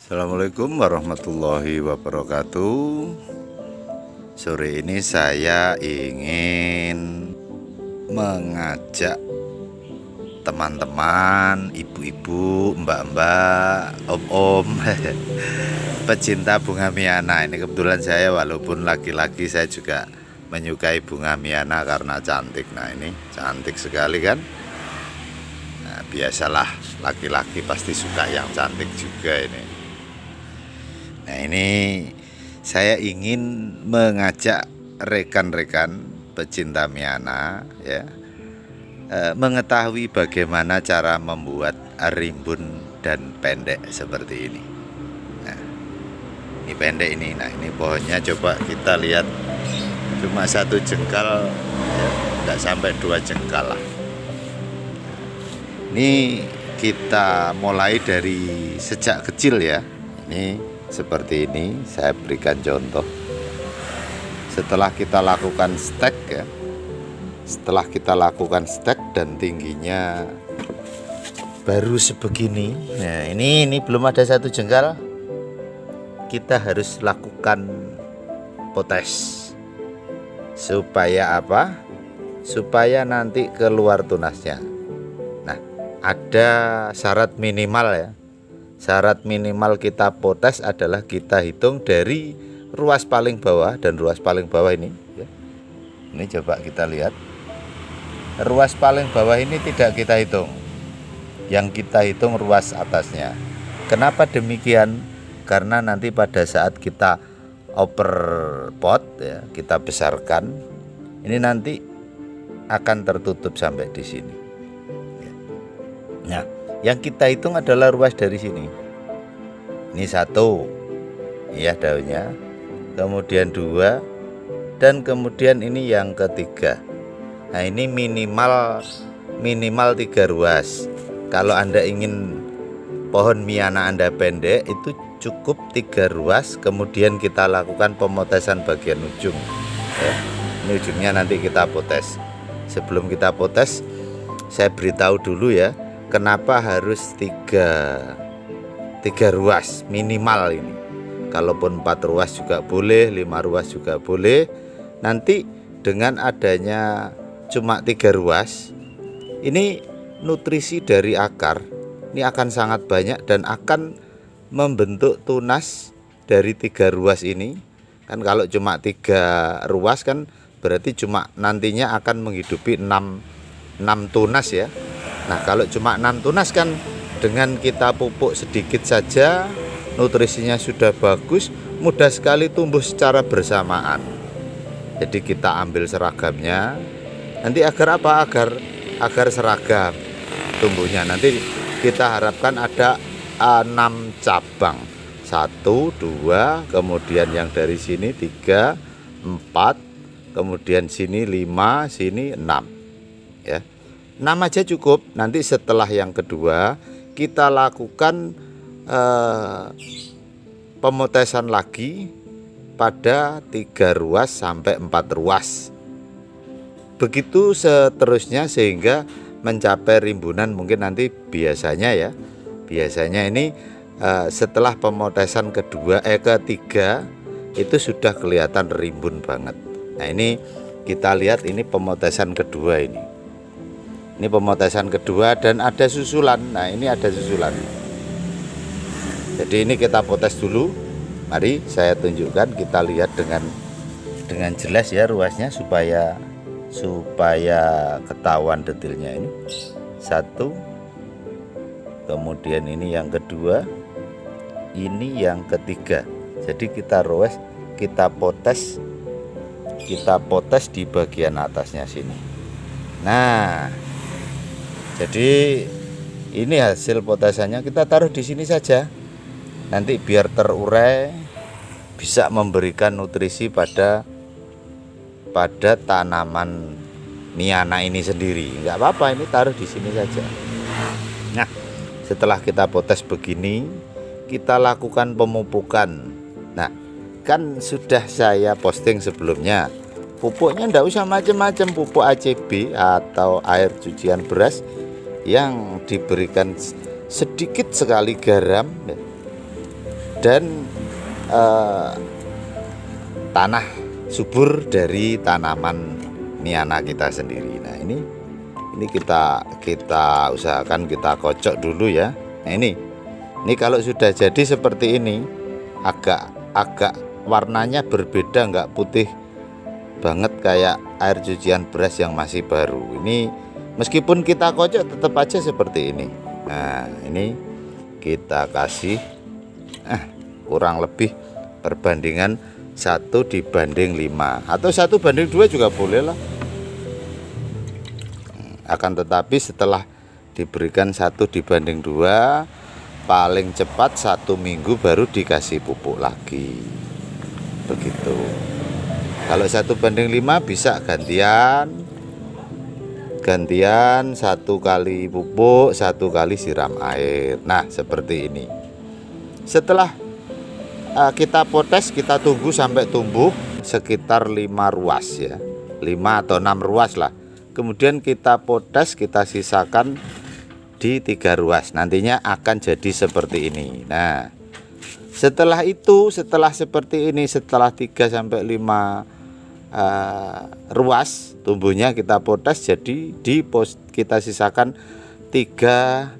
Assalamualaikum warahmatullahi wabarakatuh. Sore ini saya ingin mengajak teman-teman, ibu-ibu, mbak-mbak, om-om, pecinta bunga miana. Ini kebetulan saya walaupun laki-laki saya juga menyukai bunga miana karena cantik. Nah, ini cantik sekali kan. Nah, biasalah laki-laki pasti suka yang cantik juga ini. Nah, ini saya ingin mengajak rekan-rekan pecinta miana ya, mengetahui bagaimana cara membuat rimbun dan pendek seperti ini. Nah, ini pendek ini. Nah, ini pohonnya coba kita lihat, cuma 1 jengkal ya, enggak sampai 2 jengkal lah. Ini kita mulai dari sejak kecil ya. Ini seperti ini, saya berikan contoh. Setelah kita lakukan stek ya, setelah kita lakukan stek dan tingginya baru sebegini. Nah, ini belum ada 1 jengkal. Kita harus lakukan potes. Supaya apa? Supaya nanti keluar tunasnya. Nah, ada syarat minimal ya. Syarat minimal kita potes adalah kita hitung dari ruas paling bawah, dan ruas paling bawah ini ya. Ini coba kita lihat. Ruas paling bawah ini tidak kita hitung. Yang kita hitung ruas atasnya. Kenapa demikian? Karena nanti pada saat kita oper pot ya, kita besarkan, ini nanti akan tertutup sampai di sini. Nah, yang kita hitung adalah ruas dari sini. Ini 1 ya daunnya, kemudian 2, dan kemudian ini yang ketiga. Nah, ini minimal 3 ruas. Kalau Anda ingin pohon miana Anda pendek, itu cukup 3 ruas. Kemudian kita lakukan pemotesan bagian ujung ya. Ini ujungnya nanti kita potes. Sebelum kita potes, saya beritahu dulu ya, kenapa harus 3 ruas minimal ini. Kalaupun 4 ruas juga boleh, 5 ruas juga boleh. Nanti dengan adanya cuma 3 ruas, ini nutrisi dari akar ini akan sangat banyak dan akan membentuk tunas dari 3 ruas ini. Kan kalau cuma 3 ruas kan berarti cuma nantinya akan menghidupi 6 tunas ya. Nah, kalau cuma 6 tunas kan dengan kita pupuk sedikit saja, nutrisinya sudah bagus, mudah sekali tumbuh secara bersamaan. Jadi kita ambil seragamnya. Nanti agar apa? Agar seragam tumbuhnya. Nanti kita harapkan ada 6 cabang. 1, 2, kemudian yang dari sini 3, 4, kemudian sini 5, sini 6 ya. 6 aja cukup. Nanti setelah yang kedua kita lakukan pemotesan lagi pada 3 ruas sampai 4 ruas. Begitu seterusnya sehingga mencapai rimbunan. Mungkin nanti biasanya ini setelah pemotesan ketiga itu sudah kelihatan rimbun banget. Nah, ini kita lihat, ini pemotesan kedua ini. Ini pemotesan kedua dan ada susulan. Nah, ini ada susulan. Jadi ini kita potes dulu. Mari saya tunjukkan, kita lihat dengan jelas ya ruasnya supaya ketahuan detailnya. Ini 1, kemudian ini yang kedua, ini yang ketiga. Jadi kita potes di bagian atasnya sini. Nah, jadi ini hasil potesannya, kita taruh di sini saja. Nanti biar terurai, bisa memberikan nutrisi pada tanaman miana ini sendiri. Enggak apa-apa, ini taruh di sini saja. Nah, setelah kita potes begini, kita lakukan pemupukan. Nah, kan sudah saya posting sebelumnya. Pupuknya enggak usah macam-macam, pupuk ACB atau air cucian beras yang diberikan sedikit sekali garam dan tanah subur dari tanaman niana kita sendiri. Nah ini kita usahakan kita kocok dulu ya. Nah ini kalau sudah jadi seperti ini, agak warnanya berbeda, nggak putih banget kayak air cucian beras yang masih baru. Ini meskipun kita kocok tetap aja seperti ini. Nah ini kita kasih kurang lebih perbandingan 1:5 atau 1:2 juga boleh lah. Akan tetapi setelah diberikan 1:2, paling cepat 1 minggu baru dikasih pupuk lagi, begitu. Kalau 1:5 bisa gantian 1 kali pupuk, 1 kali siram air. Nah seperti ini. Setelah kita potes, kita tunggu sampai tumbuh sekitar 5 ruas ya, 5 atau 6 ruas lah. Kemudian kita potes, kita sisakan di 3 ruas. Nantinya akan jadi seperti ini. Nah setelah itu, setelah seperti ini, setelah 3-5 ruas tumbuhnya kita potes, jadi kita sisakan 3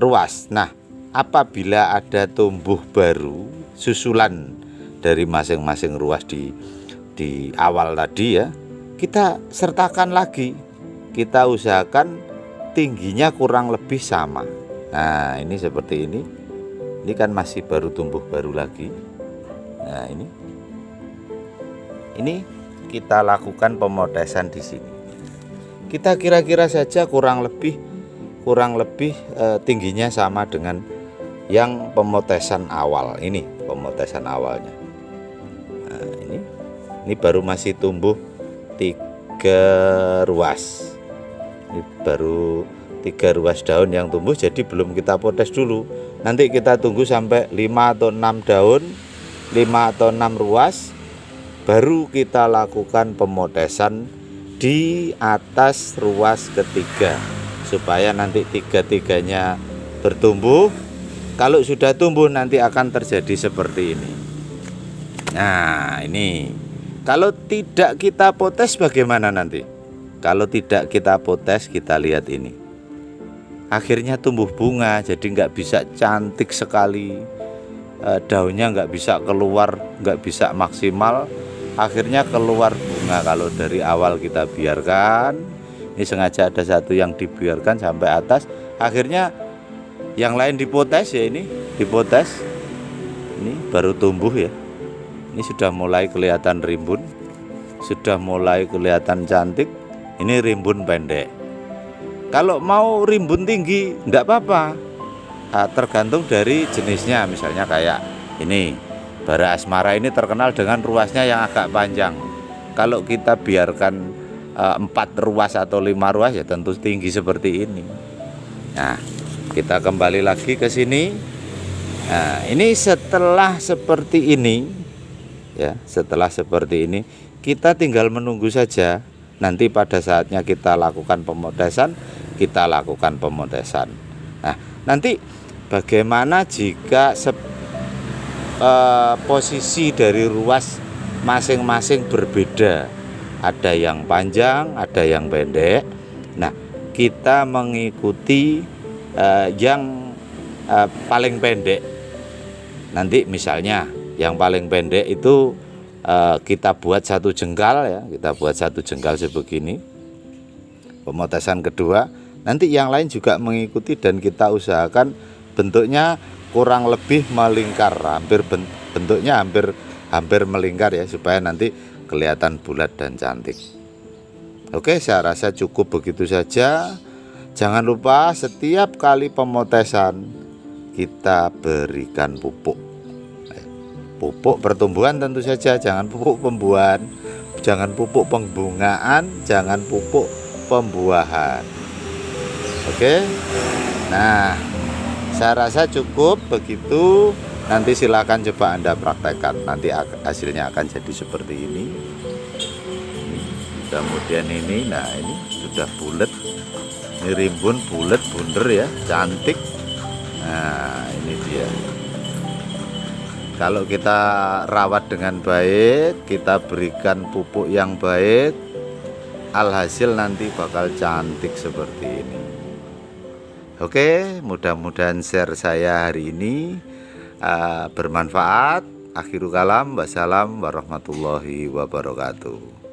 ruas. Nah apabila ada tumbuh baru susulan dari masing-masing ruas di awal tadi ya, kita sertakan lagi, kita usahakan tingginya kurang lebih sama. Nah ini seperti ini kan masih baru tumbuh baru lagi. Nah ini kita lakukan pemotesan di sini. Kita kira-kira saja kurang lebih tingginya sama dengan yang pemotesan awal. Ini pemotesan awalnya. Nah ini baru masih tumbuh 3 ruas. Ini baru 3 ruas daun yang tumbuh, jadi belum kita potes dulu. Nanti kita tunggu sampai 5 atau 6 daun, 5 atau 6 ruas, baru kita lakukan pemotesan di atas ruas ketiga, supaya nanti 3-3-nya bertumbuh. Kalau sudah tumbuh nanti akan terjadi seperti ini. Nah ini kalau tidak kita potes bagaimana nanti? Kalau tidak kita potes, kita lihat ini, akhirnya tumbuh bunga, jadi nggak bisa cantik sekali, daunnya nggak bisa keluar, nggak bisa maksimal, akhirnya keluar bunga. Kalau dari awal kita biarkan, ini sengaja ada satu yang dibiarkan sampai atas, akhirnya yang lain dipotes ya, ini dipotes, ini baru tumbuh ya, ini sudah mulai kelihatan rimbun, sudah mulai kelihatan cantik. Ini rimbun pendek. Kalau mau rimbun tinggi enggak apa-apa, tergantung dari jenisnya. Misalnya kayak ini bara asmara, ini terkenal dengan ruasnya yang agak panjang. Kalau kita biarkan 4 ruas atau 5 ruas ya tentu tinggi seperti ini. Nah kita kembali lagi ke sini. Nah ini setelah seperti ini ya, setelah seperti ini kita tinggal menunggu saja. Nanti pada saatnya kita lakukan pemotesan, kita lakukan pemotesan. Nah nanti bagaimana jika posisi dari ruas masing-masing berbeda, ada yang panjang, ada yang pendek. Nah kita mengikuti yang paling pendek. Nanti misalnya yang paling pendek itu kita buat 1 jengkal ya, kita buat 1 jengkal sebegini. Pemotesan kedua, nanti yang lain juga mengikuti dan kita usahakan bentuknya kurang lebih melingkar, bentuknya hampir melingkar ya, supaya nanti kelihatan bulat dan cantik. Oke, saya rasa cukup begitu saja. Jangan lupa setiap kali pemotesan kita berikan pupuk. Pupuk pertumbuhan tentu saja, jangan pupuk pembuahan, jangan pupuk pembungaan, jangan pupuk pembuahan. Oke. Nah, saya rasa cukup begitu. Nanti silakan coba Anda praktekkan. Nanti hasilnya akan jadi seperti ini. Kemudian ini, nah ini sudah bulat. Ini rimbun bulat, bunder ya, cantik. Nah, ini dia. Kalau kita rawat dengan baik, kita berikan pupuk yang baik, alhasil nanti bakal cantik seperti ini. Oke, mudah-mudahan share saya hari ini bermanfaat. Akhirul kalam, wassalam warahmatullahi wabarakatuh.